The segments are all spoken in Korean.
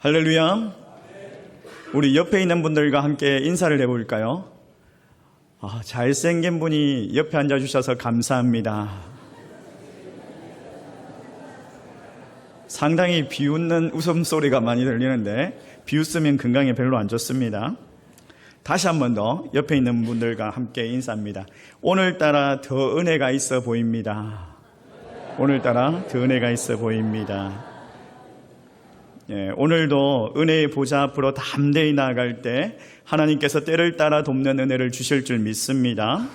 할렐루야. 우리 옆에 있는 분들과 함께 인사를 해볼까요? 잘생긴 분이 옆에 앉아주셔서 감사합니다. 상당히 비웃는 웃음소리가 많이 들리는데 비웃으면 건강에 별로 안 좋습니다. 다시 한 번 더 옆에 있는 분들과 함께 인사합니다. 오늘따라 더 은혜가 있어 보입니다. 오늘따라 더 은혜가 있어 보입니다. 오늘도 은혜의 보좌 앞으로 담대히 나아갈 때 하나님께서 때를 따라 돕는 은혜를 주실 줄 믿습니다.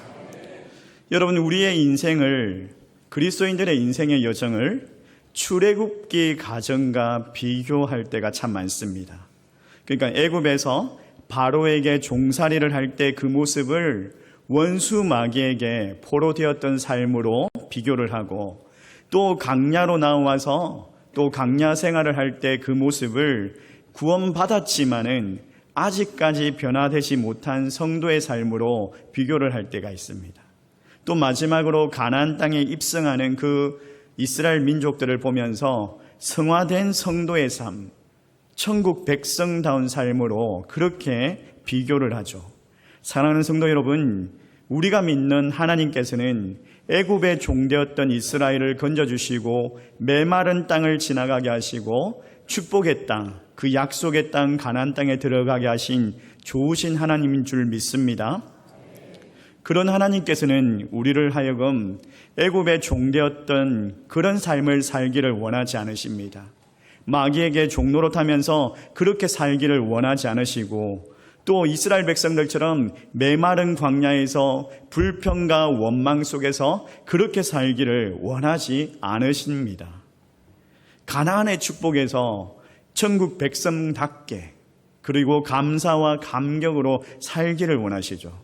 여러분, 우리의 인생을, 그리스도인들의 인생의 여정을 출애굽기 가정과 비교할 때가 참 많습니다. 그러니까 애굽에서 바로에게 종살이를 할 때 그 모습을 원수 마귀에게 포로되었던 삶으로 비교를 하고, 또 강야로 나와서 또 강야 생활을 할 때 그 모습을 구원받았지만은 아직까지 변화되지 못한 성도의 삶으로 비교를 할 때가 있습니다. 또 마지막으로 가나안 땅에 입성하는 그 이스라엘 민족들을 보면서 성화된 성도의 삶, 천국 백성다운 삶으로 그렇게 비교를 하죠. 사랑하는 성도 여러분, 우리가 믿는 하나님께서는 애굽의 종되었던 이스라엘을 건져주시고 메마른 땅을 지나가게 하시고 축복의 땅, 그 약속의 땅 가나안 땅에 들어가게 하신 좋으신 하나님인 줄 믿습니다. 그런 하나님께서는 우리를 하여금 애굽의 종되었던 그런 삶을 살기를 원하지 않으십니다. 마귀에게 종노릇하면서 그렇게 살기를 원하지 않으시고, 또 이스라엘 백성들처럼 메마른 광야에서 불평과 원망 속에서 그렇게 살기를 원하지 않으십니다. 가나안의 축복에서 천국 백성답게, 그리고 감사와 감격으로 살기를 원하시죠.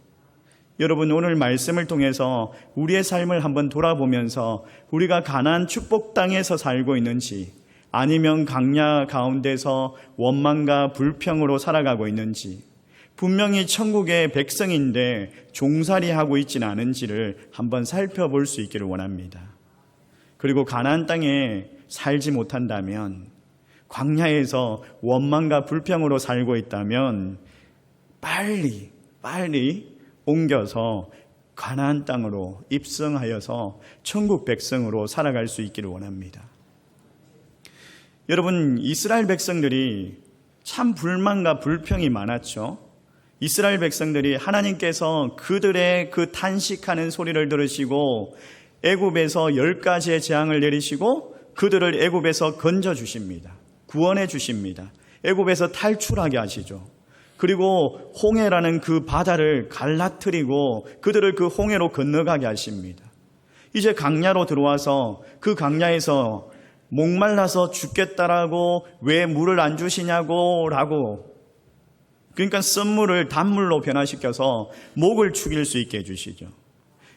여러분, 오늘 말씀을 통해서 우리의 삶을 한번 돌아보면서 우리가 가나안 축복 땅에서 살고 있는지, 아니면 강야 가운데서 원망과 불평으로 살아가고 있는지, 분명히 천국의 백성인데 종살이하고 있지는 않은지를 한번 살펴볼 수 있기를 원합니다. 그리고 가나안 땅에 살지 못한다면, 광야에서 원망과 불평으로 살고 있다면 빨리 옮겨서 가나안 땅으로 입성하여서 천국 백성으로 살아갈 수 있기를 원합니다. 여러분, 이스라엘 백성들이 참 불만과 불평이 많았죠. 이스라엘 백성들이 하나님께서 그들의 그 탄식하는 소리를 들으시고 애굽에서 10가지의 재앙을 내리시고 그들을 애굽에서 건져주십니다. 구원해 주십니다. 애굽에서 탈출하게 하시죠. 그리고 홍해라는 그 바다를 갈라뜨리고 그들을 그 홍해로 건너가게 하십니다. 이제 강야로 들어와서 그 강야에서 목말라서 죽겠다라고 왜 물을 안 주시냐고 라고, 그러니까 쓴물을 단물로 변화시켜서 목을 축일 수 있게 해주시죠.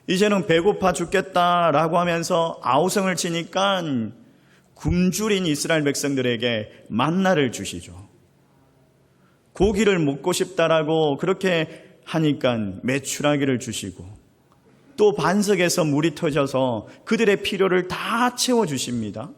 이제는 배고파 죽겠다라고 하면서 아우성을 치니까 굶주린 이스라엘 백성들에게 만나를 주시죠. 고기를 먹고 싶다라고 그렇게 하니까 메추라기를 주시고, 또 반석에서 물이 터져서 그들의 필요를 다 채워주십니다.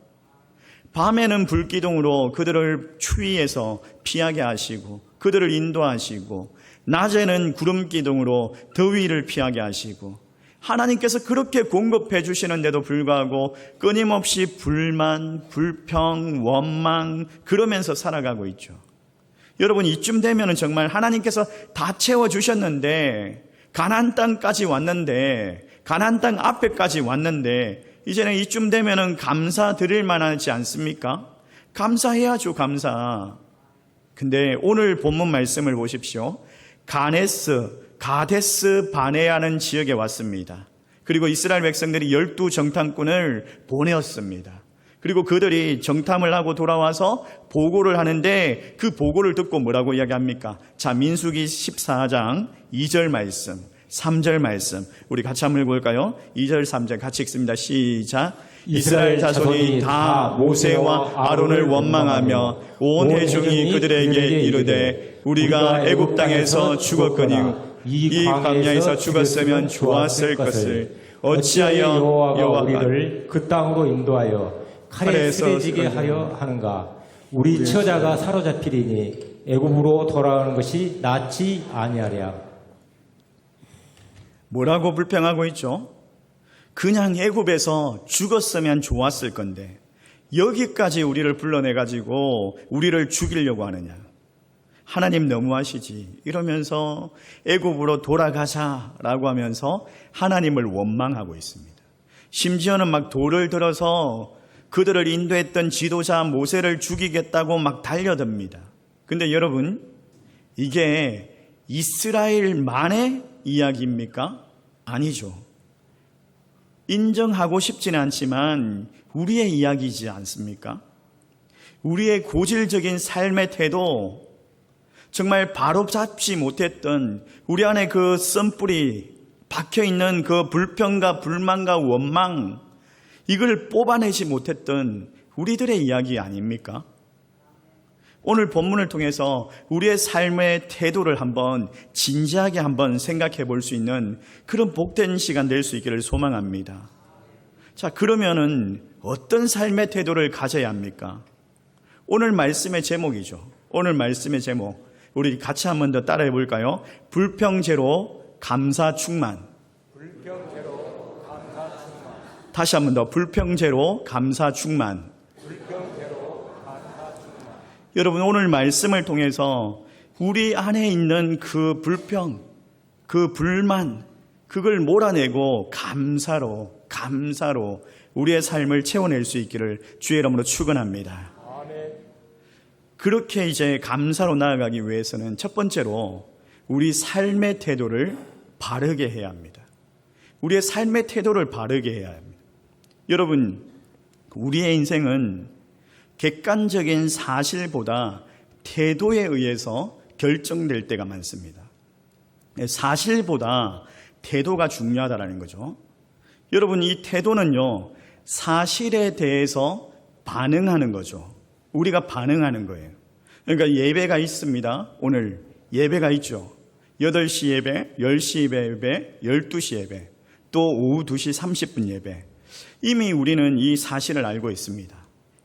밤에는 불기둥으로 그들을 추위에서 피하게 하시고 그들을 인도하시고, 낮에는 구름기둥으로 더위를 피하게 하시고, 하나님께서 그렇게 공급해 주시는데도 불구하고 끊임없이 불만, 불평, 원망 그러면서 살아가고 있죠. 여러분, 이쯤 되면 정말 하나님께서 다 채워주셨는데, 가나안 땅까지 왔는데, 가나안 땅 앞에까지 왔는데, 이제는 이쯤 되면 감사드릴 만하지 않습니까? 감사해야죠, 감사. 근데 오늘 본문 말씀을 보십시오. 가데스 바네아는 지역에 왔습니다. 그리고 이스라엘 백성들이 12정탐꾼을 보내었습니다. 그리고 그들이 정탐을 하고 돌아와서 보고를 하는데 그 보고를 듣고 뭐라고 이야기합니까? 자, 민수기 14장 2절 말씀, 3절 말씀 우리 같이 한번 읽어볼까요? 2절 3절 같이 읽습니다. 시작. 이스라엘 자손이 다 모세와 아론을 원망하며 온 회중이 그들에게 이르되 우리가 애굽 땅에서 죽었거니와 이 광야에서 죽었으면 좋았을 것을 어찌하여 여호와가 우리를 그 땅으로 인도하여 칼에 쓰러지게 하려 하는가? 우리 처자가 사로잡히리니 애굽으로 돌아오는 것이 낫지 아니하랴. 뭐라고 불평하고 있죠? 그냥 애굽에서 죽었으면 좋았을 건데 여기까지 우리를 불러내가지고 우리를 죽이려고 하느냐. 하나님 너무하시지. 이러면서 애굽으로 돌아가자라고 하면서 하나님을 원망하고 있습니다. 심지어는 막 돌을 들어서 그들을 인도했던 지도자 모세를 죽이겠다고 막 달려듭니다. 근데 여러분, 이게 이스라엘만의 이야기입니까? 아니죠. 인정하고 싶지는 않지만 우리의 이야기이지 않습니까? 우리의 고질적인 삶의 태도, 정말 바로잡지 못했던 우리 안에 그 썬뿌리 박혀있는 그 불평과 불만과 원망, 이걸 뽑아내지 못했던 우리들의 이야기 아닙니까? 오늘 본문을 통해서 우리의 삶의 태도를 한번 진지하게 한번 생각해 볼 수 있는 그런 복된 시간 될 수 있기를 소망합니다. 자, 그러면은 어떤 삶의 태도를 가져야 합니까? 오늘 말씀의 제목이죠. 오늘 말씀의 제목. 우리 같이 한번 더 따라해 볼까요? 불평제로 감사 충만. 불평제로 감사 충만. 다시 한번 더. 불평제로 감사 충만. 불평제로 감사 충만. 여러분, 오늘 말씀을 통해서 우리 안에 있는 그 불평, 그 불만, 그걸 몰아내고 감사로 우리의 삶을 채워낼 수 있기를 주의 이름으로 축원합니다. 아멘. 그렇게 이제 감사로 나아가기 위해서는 첫 번째로 우리 삶의 태도를 바르게 해야 합니다. 우리의 삶의 태도를 바르게 해야 합니다. 여러분, 우리의 인생은 객관적인 사실보다 태도에 의해서 결정될 때가 많습니다. 사실보다 태도가 중요하다는 거죠. 여러분, 이 태도는요, 사실에 대해서 반응하는 거죠. 우리가 반응하는 거예요. 그러니까 예배가 있습니다. 오늘 예배가 있죠. 8시 예배, 10시 예배, 12시 예배, 또 오후 2시 30분 예배. 이미 우리는 이 사실을 알고 있습니다.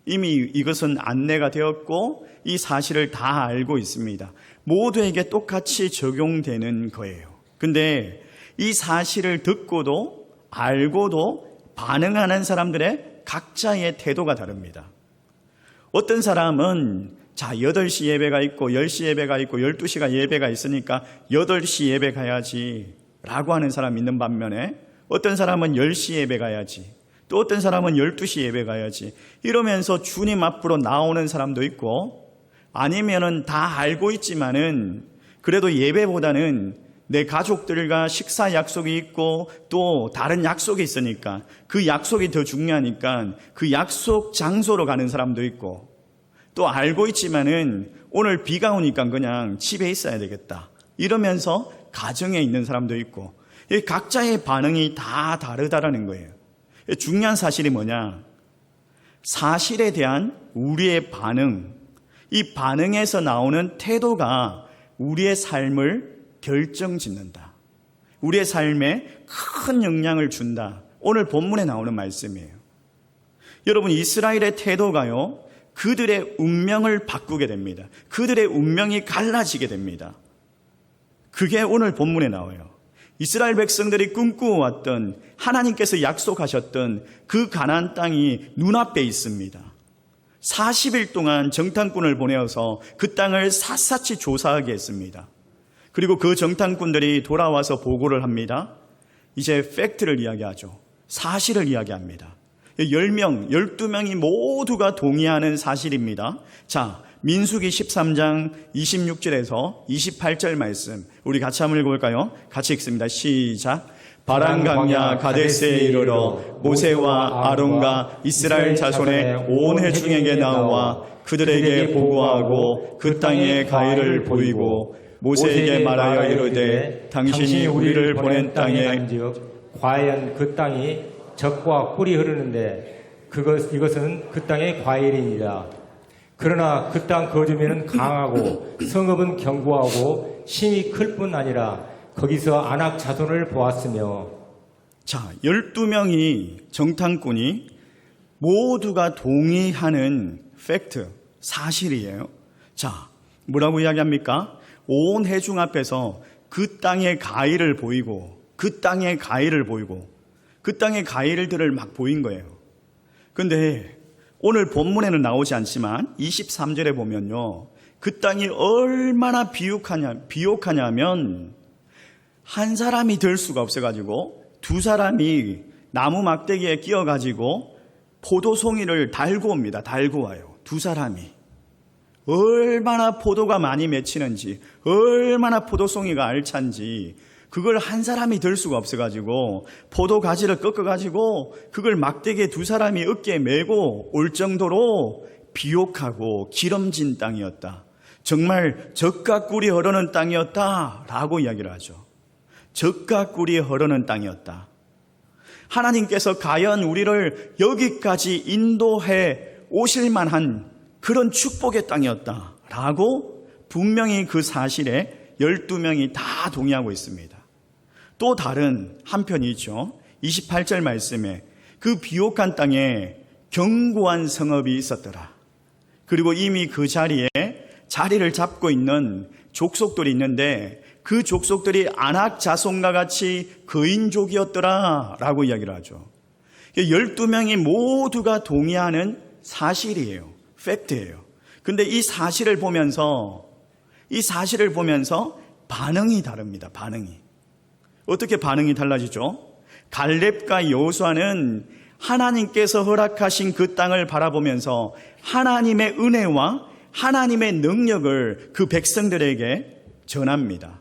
이미 이것은 안내가 되었고 이 사실을 다 알고 있습니다. 모두에게 똑같이 적용되는 거예요. 근데 이 사실을 듣고도 알고도 반응하는 사람들의 각자의 태도가 다릅니다. 어떤 사람은 8시 예배가 있고 10시 예배가 있고 12시가 예배가 있으니까 8시 예배 가야지 라고 하는 사람이 있는 반면에 어떤 사람은 10시 예배 가야지, 또 어떤 사람은 12시 예배 가야지 이러면서 주님 앞으로 나오는 사람도 있고, 아니면은 다 알고 있지만은 그래도 예배보다는 내 가족들과 식사 약속이 있고 또 다른 약속이 있으니까 그 약속이 더 중요하니까 그 약속 장소로 가는 사람도 있고, 또 알고 있지만은 오늘 비가 오니까 그냥 집에 있어야 되겠다 이러면서 가정에 있는 사람도 있고, 각자의 반응이 다 다르다라는 거예요. 중요한 사실이 뭐냐? 사실에 대한 우리의 반응, 이 반응에서 나오는 태도가 우리의 삶을 결정짓는다. 우리의 삶에 큰 영향을 준다. 오늘 본문에 나오는 말씀이에요. 여러분, 이스라엘의 태도가요, 그들의 운명을 바꾸게 됩니다. 그들의 운명이 갈라지게 됩니다. 그게 오늘 본문에 나와요. 이스라엘 백성들이 꿈꾸어왔던, 하나님께서 약속하셨던 그 가나안 땅이 눈앞에 있습니다. 40일 동안 정탐꾼을 보내어서 그 땅을 샅샅이 조사하게 했습니다. 그리고 그 정탐꾼들이 돌아와서 보고를 합니다. 이제 팩트를 이야기하죠. 사실을 이야기합니다. 10명, 12명이 모두가 동의하는 사실입니다. 자, 민수기 13장 26절에서 28절 말씀 우리 같이 한번 읽어볼까요? 같이 읽습니다. 시작. 바란강야 가데스에 이르러 모세와 아론과 이스라엘 자손의 온 회중에게 나와 그들에게 보고하고 그 땅의 가위를 보이고 모세에게 말하여 이르되 당신이 우리를 보낸 땅에 간즉 과연 그 땅이 젖과 꿀이 흐르는데 이것은 그 땅의 과일이니라. 그러나 그 땅 거주민은 강하고 성읍은 견고하고 힘이 클 뿐 아니라 거기서 아낙 자손을 보았으며. 자, 12명이 정탐꾼이 모두가 동의하는 팩트, 사실이에요. 자, 뭐라고 이야기합니까? 온 회중 앞에서 그 땅의 가위를 보이고 그 땅의 가위들을 막 보인 거예요. 근데 오늘 본문에는 나오지 않지만 23절에 보면요, 그 땅이 얼마나 비옥하냐면 한 사람이 들 수가 없어가지고 두 사람이 나무 막대기에 끼어가지고 포도송이를 달고 옵니다. 달고 와요. 두 사람이. 얼마나 포도가 많이 맺히는지, 얼마나 포도송이가 알찬지 그걸 한 사람이 들 수가 없어가지고 포도 가지를 꺾어가지고 그걸 막대기에 두 사람이 어깨에 메고 올 정도로 비옥하고 기름진 땅이었다. 정말 젖과 꿀이 흐르는 땅이었다라고 이야기를 하죠. 젖과 꿀이 흐르는 땅이었다. 하나님께서 과연 우리를 여기까지 인도해 오실 만한 그런 축복의 땅이었다라고 분명히 그 사실에 12명이 다 동의하고 있습니다. 또 다른 한편이 있죠. 28절 말씀에 그 비옥한 땅에 견고한 성읍이 있었더라. 그리고 이미 그 자리에 자리를 잡고 있는 족속들이 있는데 그 족속들이 아낙 자손과 같이 거인족이었더라 라고 이야기를 하죠. 12명이 모두가 동의하는 사실이에요. 팩트예요. 근데 이 사실을 보면서 반응이 다릅니다. 반응이. 어떻게 반응이 달라지죠? 갈렙과 여호수아는 하나님께서 허락하신 그 땅을 바라보면서 하나님의 은혜와 하나님의 능력을 그 백성들에게 전합니다.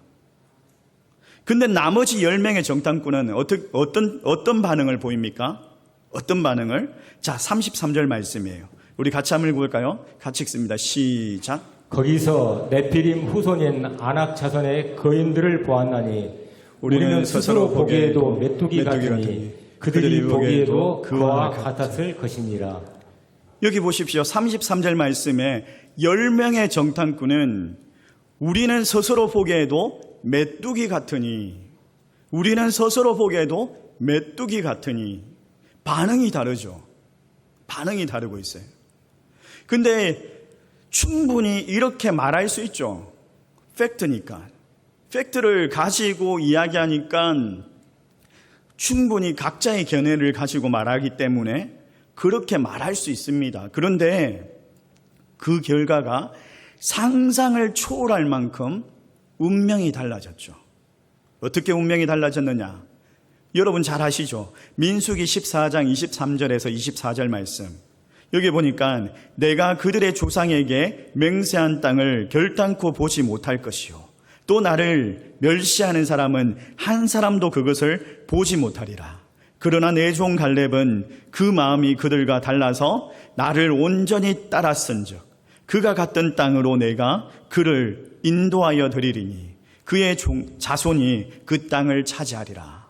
근데 나머지 10명의 정탐꾼은 어떤 반응을 보입니까? 어떤 반응을? 자, 33절 말씀이에요. 우리 같이 한번 읽어볼까요? 같이 읽습니다. 시작. 거기서 네피림 후손인 아낙 자손의 거인들을 보았나니 우리는 스스로 보기에도 메뚜기 같으니 그들이 보기에도 그와 같았을 것이니라. 여기 보십시오. 33절 말씀에 10명의 정탐꾼은 우리는 스스로 보기에도 메뚜기 같으니 반응이 다르죠. 반응이 다르고 있어요. 근데 충분히 이렇게 말할 수 있죠. 팩트니까. 팩트를 가지고 이야기하니까 충분히 각자의 견해를 가지고 말하기 때문에 그렇게 말할 수 있습니다. 그런데 그 결과가 상상을 초월할 만큼 운명이 달라졌죠. 어떻게 운명이 달라졌느냐? 여러분 잘 아시죠? 민수기 14장 23절에서 24절 말씀. 여기 보니까 내가 그들의 조상에게 맹세한 땅을 결단코 보지 못할 것이요. 또 나를 멸시하는 사람은 한 사람도 그것을 보지 못하리라. 그러나 내 종 갈렙은 그 마음이 그들과 달라서 나를 온전히 따랐은즉 그가 갔던 땅으로 내가 그를 인도하여 드리리니 그의 자손이 그 땅을 차지하리라.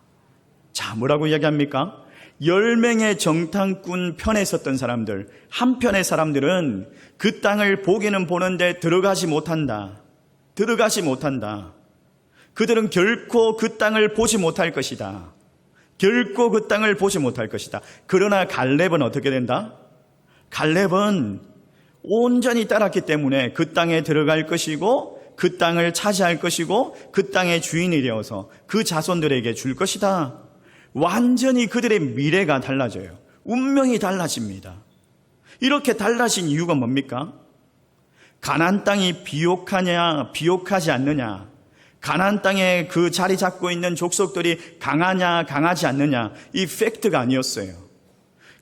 자, 뭐라고 이야기합니까? 10명의 정탐꾼 편에 섰던 사람들, 한편의 사람들은 그 땅을 보기는 보는데 들어가지 못한다. 그들은 결코 그 땅을 보지 못할 것이다. 그러나 갈렙은 어떻게 된다? 갈렙은 온전히 따랐기 때문에 그 땅에 들어갈 것이고 그 땅을 차지할 것이고 그 땅의 주인이 되어서 그 자손들에게 줄 것이다. 완전히 그들의 미래가 달라져요. 운명이 달라집니다. 이렇게 달라진 이유가 뭡니까? 가나안 땅이 비옥하냐 비옥하지 않느냐, 가나안 땅에 그 자리 잡고 있는 족속들이 강하냐 강하지 않느냐, 이 팩트가 아니었어요.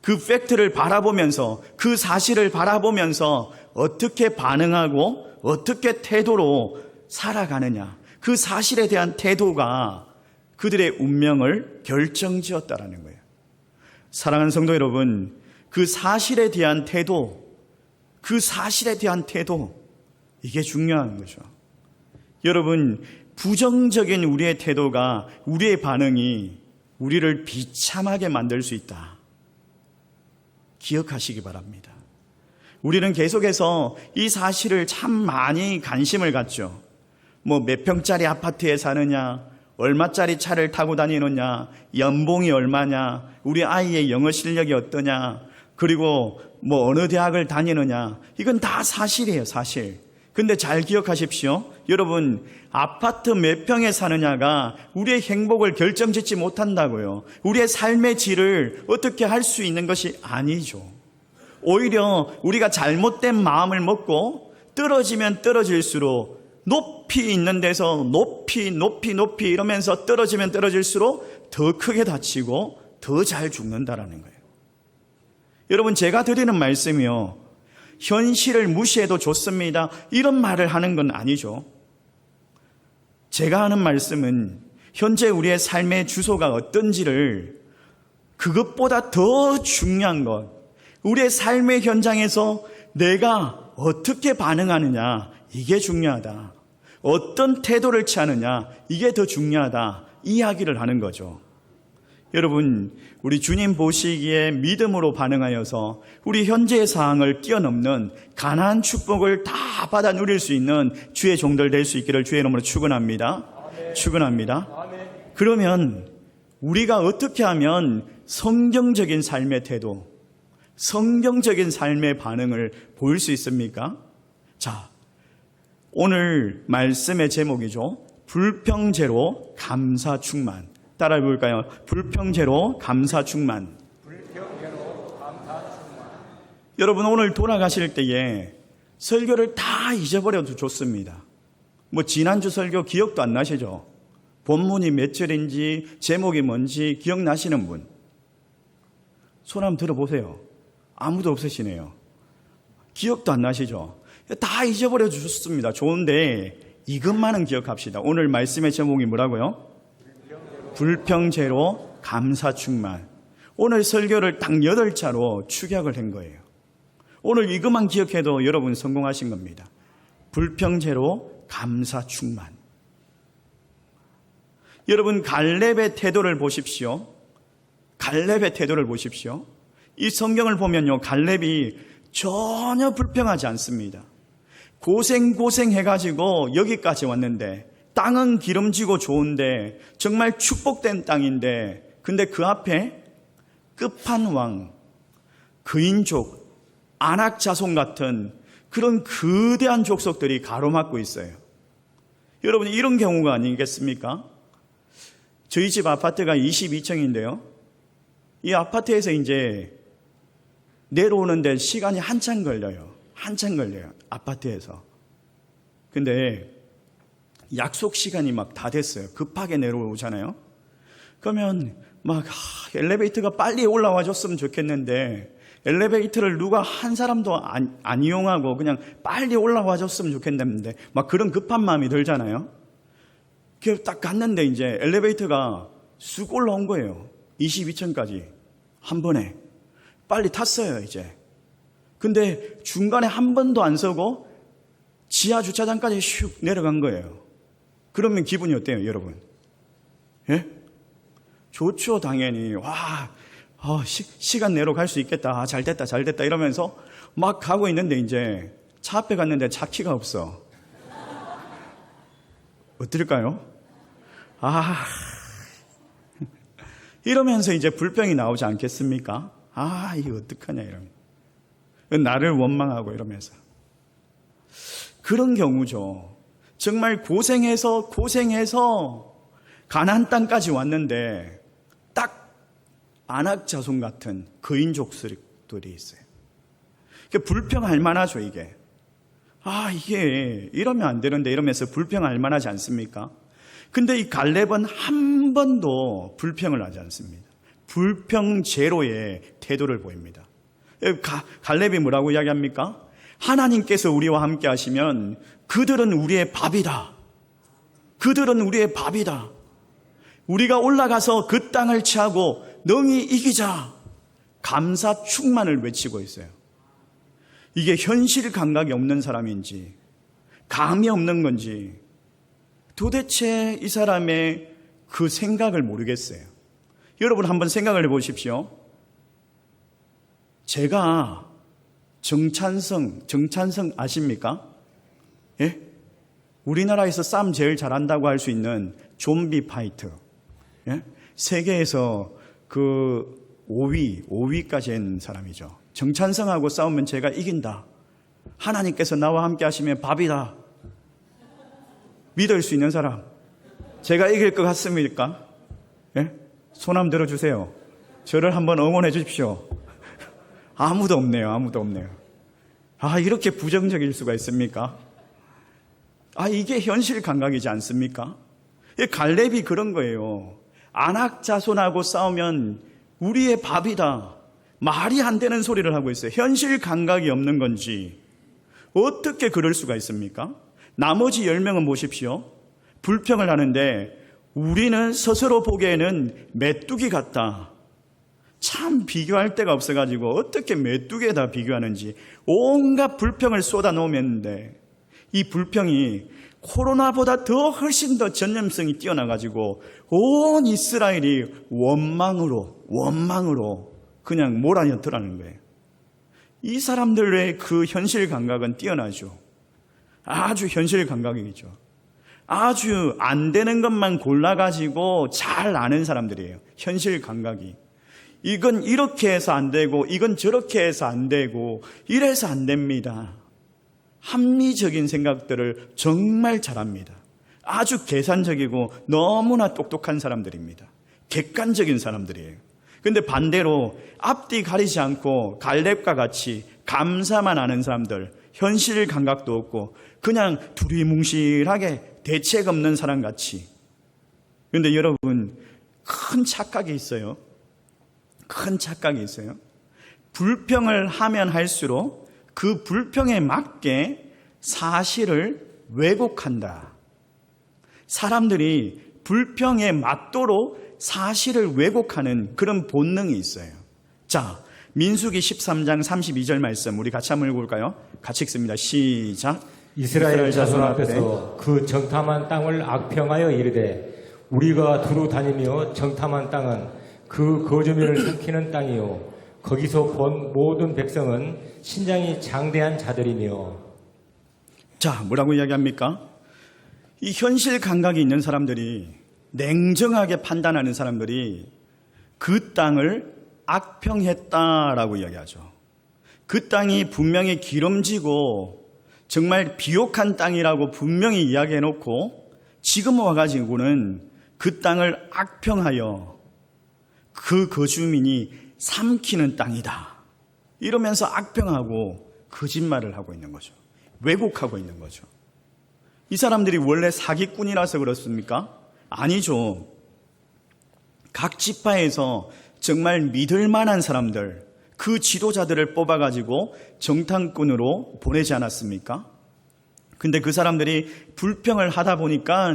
그 팩트를 바라보면서, 그 사실을 바라보면서 어떻게 반응하고 어떻게 태도로 살아가느냐, 그 사실에 대한 태도가 그들의 운명을 결정지었다라는 거예요. 사랑하는 성도 여러분, 그 사실에 대한 태도, 이게 중요한 거죠. 여러분, 부정적인 우리의 태도가, 우리의 반응이 우리를 비참하게 만들 수 있다. 기억하시기 바랍니다. 우리는 계속해서 이 사실을 참 많이 관심을 갖죠. 몇 평짜리 아파트에 사느냐, 얼마짜리 차를 타고 다니느냐, 연봉이 얼마냐, 우리 아이의 영어 실력이 어떠냐, 그리고 뭐 어느 대학을 다니느냐, 이건 다 사실이에요, 사실. 근데 잘 기억하십시오. 여러분, 아파트 몇 평에 사느냐가 우리의 행복을 결정짓지 못한다고요. 우리의 삶의 질을 어떻게 할 수 있는 것이 아니죠. 오히려 우리가 잘못된 마음을 먹고 떨어지면 떨어질수록 높이 있는 데서 높이 이러면서 떨어지면 떨어질수록 더 크게 다치고 더 잘 죽는다라는 거예요. 여러분, 제가 드리는 말씀이요, 현실을 무시해도 좋습니다, 이런 말을 하는 건 아니죠. 제가 하는 말씀은 현재 우리의 삶의 주소가 어떤지를, 그것보다 더 중요한 것, 우리의 삶의 현장에서 내가 어떻게 반응하느냐, 이게 중요하다. 어떤 태도를 취하느냐, 이게 더 중요하다, 이야기를 하는 거죠. 여러분, 우리 주님 보시기에 믿음으로 반응하여서 우리 현재의 상황을 뛰어넘는 가나안 축복을 다 받아 누릴 수 있는 주의 종들 될 수 있기를 주의 이름으로 축원합니다. 축원합니다. 그러면 우리가 어떻게 하면 성경적인 삶의 태도, 성경적인 삶의 반응을 보일 수 있습니까? 자, 오늘 말씀의 제목이죠. 불평제로 감사 충만. 따라해 볼까요? 불평제로 감사 충만. 여러분, 오늘 돌아가실 때에 설교를 다 잊어버려도 좋습니다. 뭐 지난주 설교 기억도 안 나시죠? 본문이 몇 절인지 제목이 뭔지 기억나시는 분? 손 한번 들어보세요. 아무도 없으시네요. 기억도 안 나시죠? 다 잊어버려도 좋습니다. 좋은데 이것만은 기억합시다. 오늘 말씀의 제목이 뭐라고요? 불평제로 감사 충만. 오늘 설교를 딱 8차로 축약을 한 거예요. 오늘 이것만 기억해도 여러분 성공하신 겁니다. 불평제로 감사 충만. 여러분, 갈렙의 태도를 보십시오. 갈렙의 태도를 보십시오. 이 성경을 보면요, 갈렙이 전혀 불평하지 않습니다. 고생해가지고 여기까지 왔는데, 땅은 기름지고 좋은데, 정말 축복된 땅인데, 근데 그 앞에 끝판왕, 그인족, 아낙 자손 같은 그런 거대한 족속들이 가로막고 있어요. 여러분, 이런 경우가 아니겠습니까? 저희 집 아파트가 22층인데요. 이 아파트에서 이제 내려오는데 시간이 한참 걸려요. 아파트에서. 근데 약속 시간이 막 다 됐어요. 급하게 내려오잖아요. 그러면 막 엘리베이터가 빨리 올라와 줬으면 좋겠는데, 엘리베이터를 누가 한 사람도 안 이용하고 그냥 빨리 올라와 줬으면 좋겠는데, 막 그런 급한 마음이 들잖아요. 그래서 딱 갔는데 이제 엘리베이터가 쑥 올라온 거예요. 22층까지 한 번에 빨리 탔어요. 이제 근데 중간에 한 번도 안 서고 지하 주차장까지 슉 내려간 거예요. 그러면 기분이 어때요, 여러분? 예? 좋죠, 당연히. 와, 시간 내로 갈 수 있겠다. 잘 됐다 이러면서 막 가고 있는데 이제 차 앞에 갔는데 차 키가 없어. 어떨까요? 이러면서 이제 불평이 나오지 않겠습니까? 이거 어떡하냐, 이러면. 나를 원망하고 이러면서. 그런 경우죠. 정말 고생해서 가나안 땅까지 왔는데 딱 아낙 자손 같은 거인족들이 있어요. 불평할 만하죠, 이게. 이게 이러면 안 되는데 이러면서 불평할 만하지 않습니까? 근데 이 갈렙은 한 번도 불평을 하지 않습니다. 불평 제로의 태도를 보입니다. 갈렙이 뭐라고 이야기합니까? 하나님께서 우리와 함께 하시면 그들은 우리의 밥이다. 우리가 올라가서 그 땅을 취하고 능히 이기자. 감사 충만을 외치고 있어요. 이게 현실 감각이 없는 사람인지, 감이 없는 건지, 도대체 이 사람의 그 생각을 모르겠어요. 여러분 한번 생각을 해보십시오. 제가 정찬성 아십니까? 예? 우리나라에서 싸움 제일 잘한다고 할 수 있는 좀비 파이터. 예? 세계에서 그 5위까지 한 사람이죠. 정찬성하고 싸우면 제가 이긴다. 하나님께서 나와 함께 하시면 밥이다. 믿을 수 있는 사람. 제가 이길 것 같습니까? 예? 손 한번 들어주세요. 저를 한번 응원해 주십시오. 아무도 없네요. 아무도 없네요. 아, 이렇게 부정적일 수가 있습니까? 아, 이게 현실 감각이지 않습니까? 갈렙이 그런 거예요. 아낙 자손하고 싸우면 우리의 밥이다. 말이 안 되는 소리를 하고 있어요. 현실 감각이 없는 건지 어떻게 그럴 수가 있습니까? 나머지 10명은 보십시오. 불평을 하는데 우리는 스스로 보기에는 메뚜기 같다. 참 비교할 데가 없어가지고 어떻게 메뚜기에다 비교하는지 온갖 불평을 쏟아놓으면데 이 불평이 코로나보다 더 훨씬 더 전염성이 뛰어나가지고 온 이스라엘이 원망으로 그냥 몰아넣더라는 거예요. 이 사람들의 그 현실 감각은 뛰어나죠. 아주 현실 감각이죠. 아주 안 되는 것만 골라가지고 잘 아는 사람들이에요. 현실 감각이. 이건 이렇게 해서 안 되고 이건 저렇게 해서 안 되고 이래서 안 됩니다. 합리적인 생각들을 정말 잘합니다. 아주 계산적이고 너무나 똑똑한 사람들입니다. 객관적인 사람들이에요. 근데 반대로 앞뒤 가리지 않고 갈렙과 같이 감사만 아는 사람들, 현실 감각도 없고 그냥 두리뭉실하게 대책 없는 사람 같이. 그런데 여러분, 큰 착각이 있어요. 큰 착각이 있어요. 불평을 하면 할수록 그 불평에 맞게 사실을 왜곡한다. 사람들이 불평에 맞도록 사실을 왜곡하는 그런 본능이 있어요. 자, 민수기 13장 32절 말씀 우리 같이 한번 읽어볼까요? 같이 읽습니다. 시작. 이스라엘 자손 앞에서 그 정탐한 땅을 악평하여 이르되 우리가 두루 다니며 정탐한 땅은 그 거주민을 삼키는 땅이요 거기서 본 모든 백성은 신장이 장대한 자들이며. 자, 뭐라고 이야기합니까? 이 현실 감각이 있는 사람들이, 냉정하게 판단하는 사람들이 그 땅을 악평했다라고 이야기하죠. 그 땅이 분명히 기름지고 정말 비옥한 땅이라고 분명히 이야기해놓고 지금 와가지고는 그 땅을 악평하여 그 거주민이 삼키는 땅이다. 이러면서 악평하고 거짓말을 하고 있는 거죠. 왜곡하고 있는 거죠. 이 사람들이 원래 사기꾼이라서 그렇습니까? 아니죠. 각 지파에서 정말 믿을 만한 사람들, 그 지도자들을 뽑아가지고 정탐꾼으로 보내지 않았습니까? 근데 그 사람들이 불평을 하다 보니까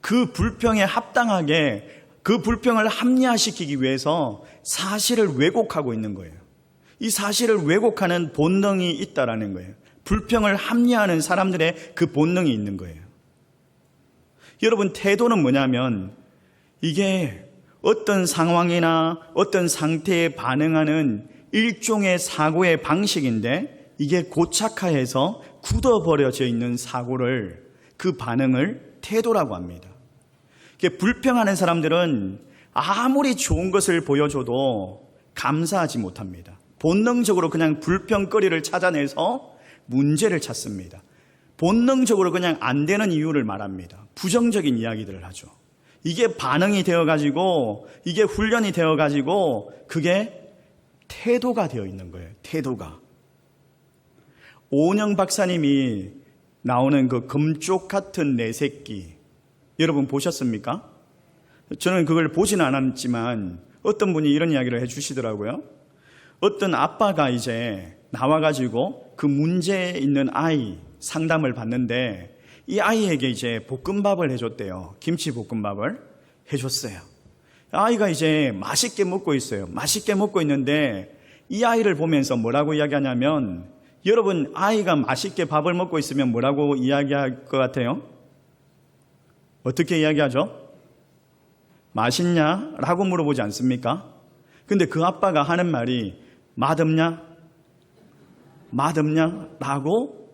그 불평에 합당하게 그 불평을 합리화시키기 위해서 사실을 왜곡하고 있는 거예요. 이 사실을 왜곡하는 본능이 있다라는 거예요. 불평을 합리화하는 사람들의 그 본능이 있는 거예요. 여러분, 태도는 뭐냐면 이게 어떤 상황이나 어떤 상태에 반응하는 일종의 사고의 방식인데 이게 고착화해서 굳어버려져 있는 사고를, 그 반응을 태도라고 합니다. 불평하는 사람들은 아무리 좋은 것을 보여줘도 감사하지 못합니다. 본능적으로 그냥 불평거리를 찾아내서 문제를 찾습니다. 본능적으로 그냥 안 되는 이유를 말합니다. 부정적인 이야기들을 하죠. 이게 반응이 되어가지고, 이게 훈련이 되어가지고 그게 태도가 되어 있는 거예요. 태도가. 오은영 박사님이 나오는 그 금쪽 같은 내 새끼, 여러분 보셨습니까? 저는 그걸 보진 않았지만 어떤 분이 이런 이야기를 해주시더라고요. 어떤 아빠가 이제 나와가지고 그 문제 있는 아이 상담을 받는데 이 아이에게 이제 볶음밥을 해줬대요. 김치볶음밥을 해줬어요. 아이가 이제 맛있게 먹고 있어요. 맛있게 먹고 있는데 이 아이를 보면서 뭐라고 이야기하냐면, 여러분, 아이가 맛있게 밥을 먹고 있으면 뭐라고 이야기할 것 같아요? 어떻게 이야기하죠? 맛있냐? 라고 물어보지 않습니까? 근데 그 아빠가 하는 말이 맛없냐? 맛없냐? 라고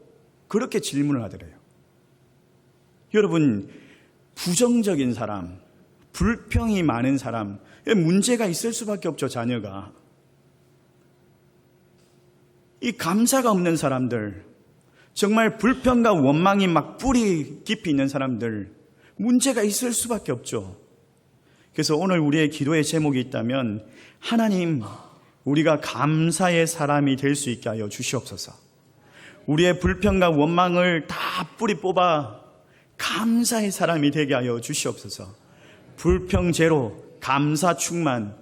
그렇게 질문을 하더래요. 여러분, 부정적인 사람, 불평이 많은 사람, 문제가 있을 수밖에 없죠, 자녀가. 이 감사가 없는 사람들, 정말 불평과 원망이 막 뿌리 깊이 있는 사람들, 문제가 있을 수밖에 없죠. 그래서 오늘 우리의 기도의 제목이 있다면, 하나님, 우리가 감사의 사람이 될 수 있게 하여 주시옵소서. 우리의 불평과 원망을 다 뿌리 뽑아 감사의 사람이 되게 하여 주시옵소서. 불평 제로, 감사 충만의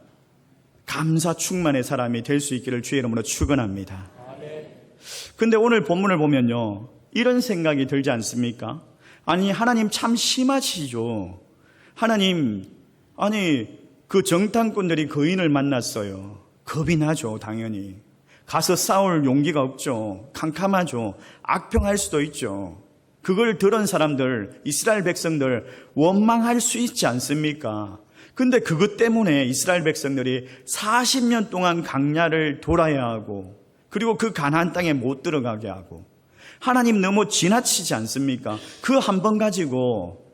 사람이 될 수 있기를 주의 이름으로 축원합니다. 근데 오늘 본문을 보면요, 이런 생각이 들지 않습니까? 아니, 하나님 참 심하시죠. 하나님, 아니, 그 정탐꾼들이 거인을 만났어요. 겁이 나죠, 당연히. 가서 싸울 용기가 없죠. 캄캄하죠. 악평할 수도 있죠. 그걸 들은 사람들, 이스라엘 백성들 원망할 수 있지 않습니까? 근데 그것 때문에 이스라엘 백성들이 40년 동안 광야를 돌아야 하고, 그리고 그 가나안 땅에 못 들어가게 하고, 하나님 너무 지나치지 않습니까? 그 한 번 가지고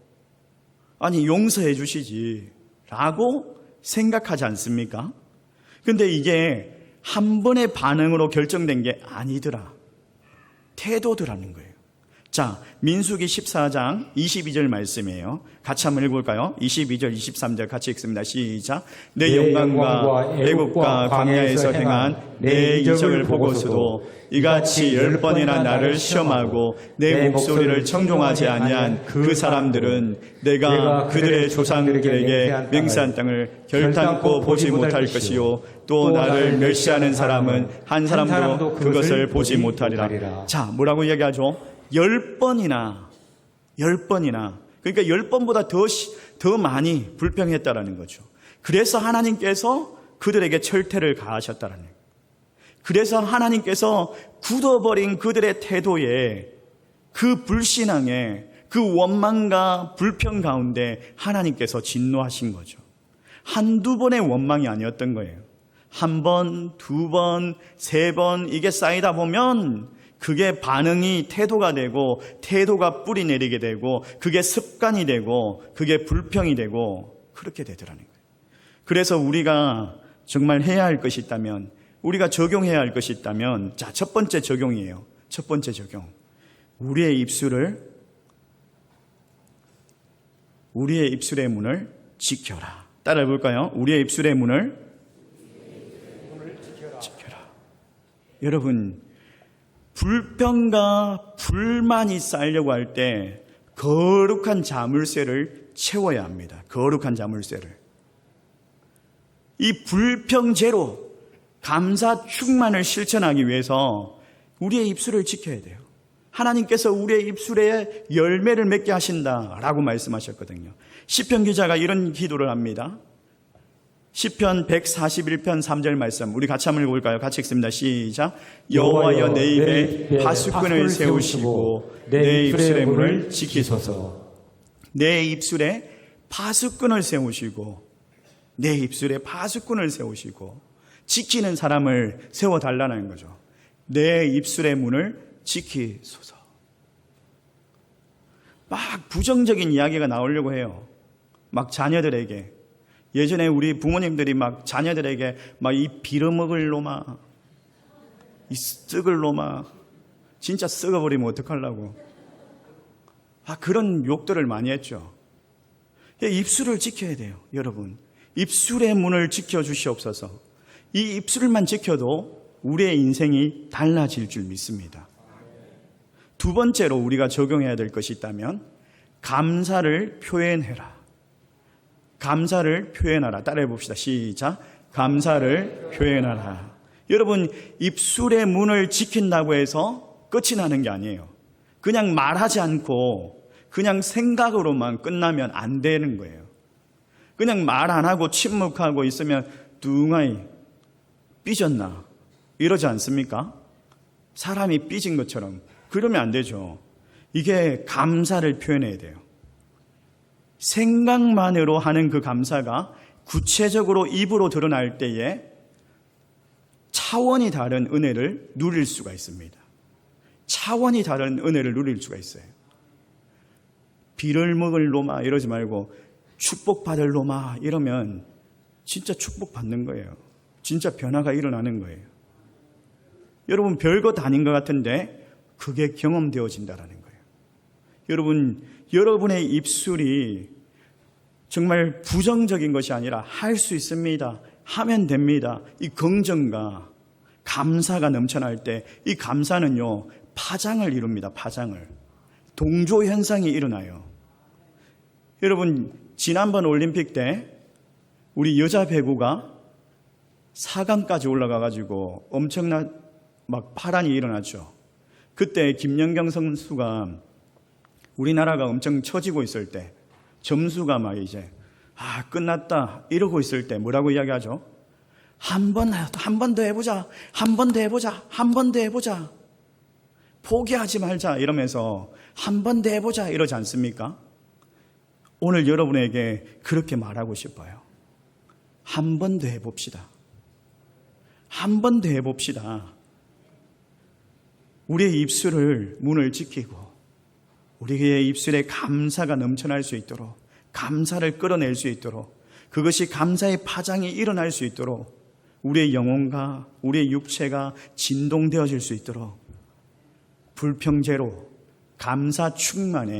아니 용서해 주시지 라고 생각하지 않습니까? 근데 이게 한 번의 반응으로 결정된 게 아니더라. 태도더라는 거예요. 자, 민수기 14장 22절 말씀이에요. 같이 한번 읽어볼까요? 22절, 23절 같이 읽습니다. 시작. 내 영광과 애국과 광야에서 행한 내 이적을 보고서도 이같이 10번이나 나를 시험하고 내 목소리를 청종하지 아니한 그 사람들은 내가 그들의 조상들에게 맹세한 땅을 결단코 보지 못할 것이요 또 나를 멸시하는 사람은 한 사람도 그것을 보지 못하리라. 자, 뭐라고 이야기하죠? 10번이나 그러니까 10번보다 더 많이 불평했다라는 거죠. 그래서 하나님께서 그들에게 철퇴를 가하셨다라는 거예요. 그래서 하나님께서 굳어버린 그들의 태도에, 그 불신앙에, 그 원망과 불평 가운데 하나님께서 진노하신 거죠. 한두 번의 원망이 아니었던 거예요. 한 번, 두 번, 세 번 이게 쌓이다 보면 그게 반응이 태도가 되고, 태도가 뿌리 내리게 되고, 그게 습관이 되고, 그게 불평이 되고, 그렇게 되더라는 거예요. 그래서 우리가 정말 해야 할 것이 있다면, 우리가 적용해야 할 것이 있다면, 자, 첫 번째 적용이에요. 첫 번째 적용. 우리의 입술의 문을 지켜라. 따라해 볼까요? 우리의 입술의 문을 지켜라. 여러분, 불평과 불만이 쌓이려고 할 때 거룩한 자물쇠를 채워야 합니다. 거룩한 자물쇠를. 이 불평제로 감사 충만을 실천하기 위해서 우리의 입술을 지켜야 돼요. 하나님께서 우리의 입술에 열매를 맺게 하신다라고 말씀하셨거든요. 시편 기자가 이런 기도를 합니다. 시편 141편 3절 말씀, 우리 같이 한번 읽어볼까요? 같이 읽습니다. 시작. 여호와여 내 입에 파수꾼을 세우시고 내 입술의 문을 지키소서. 내 입술에 파수꾼을 세우시고, 내 입술에 파수꾼을 세우시고 지키는 사람을 세워달라는 거죠. 내 입술의 문을 지키소서. 막 부정적인 이야기가 나오려고 해요. 막 자녀들에게. 예전에 우리 부모님들이 막 자녀들에게 막 이 빌어먹을 놈아, 이 썩을 놈아, 진짜 썩어버리면 어떡하려고. 그런 욕들을 많이 했죠. 입술을 지켜야 돼요, 여러분. 입술의 문을 지켜주시옵소서. 이 입술만 지켜도 우리의 인생이 달라질 줄 믿습니다. 두 번째로 우리가 적용해야 될 것이 있다면, 감사를 표현해라. 감사를 표현하라. 따라해 봅시다. 시작. 감사를 표현하라. 여러분, 입술의 문을 지킨다고 해서 끝이 나는 게 아니에요. 그냥 말하지 않고 그냥 생각으로만 끝나면 안 되는 거예요. 그냥 말 안 하고 침묵하고 있으면 뚱하이 삐졌나 이러지 않습니까? 사람이 삐진 것처럼. 그러면 안 되죠. 이게 감사를 표현해야 돼요. 생각만으로 하는 그 감사가 구체적으로 입으로 드러날 때에 차원이 다른 은혜를 누릴 수가 있습니다. 차원이 다른 은혜를 누릴 수가 있어요. 비를 먹을 놈아 이러지 말고 축복받을 놈아 이러면 진짜 축복받는 거예요. 진짜 변화가 일어나는 거예요. 여러분 별것 아닌 것 같은데 그게 경험되어진다라는 거예요. 여러분, 여러분의 입술이 정말 부정적인 것이 아니라 할 수 있습니다. 하면 됩니다. 이 긍정과 감사가 넘쳐날 때 이 감사는요, 파장을 이룹니다. 파장을. 동조 현상이 일어나요. 여러분, 지난번 올림픽 때 우리 여자 배구가 4강까지 올라가가지고 엄청난 막 파란이 일어났죠. 그때 김연경 선수가 우리나라가 엄청 처지고 있을 때 점수가 막 이제 끝났다 이러고 있을 때 뭐라고 이야기하죠? 한 번 더 해보자. 한 번 더 해보자. 한 번 더 해보자. 포기하지 말자 이러면서 한 번 더 해보자 이러지 않습니까? 오늘 여러분에게 그렇게 말하고 싶어요. 한 번 더 해봅시다. 한 번 더 해봅시다. 우리의 입술을 문을 지키고 우리의 입술에 감사가 넘쳐날 수 있도록, 감사를 끌어낼 수 있도록, 그것이 감사의 파장이 일어날 수 있도록, 우리의 영혼과 우리의 육체가 진동되어질 수 있도록 불평제로 감사 충만에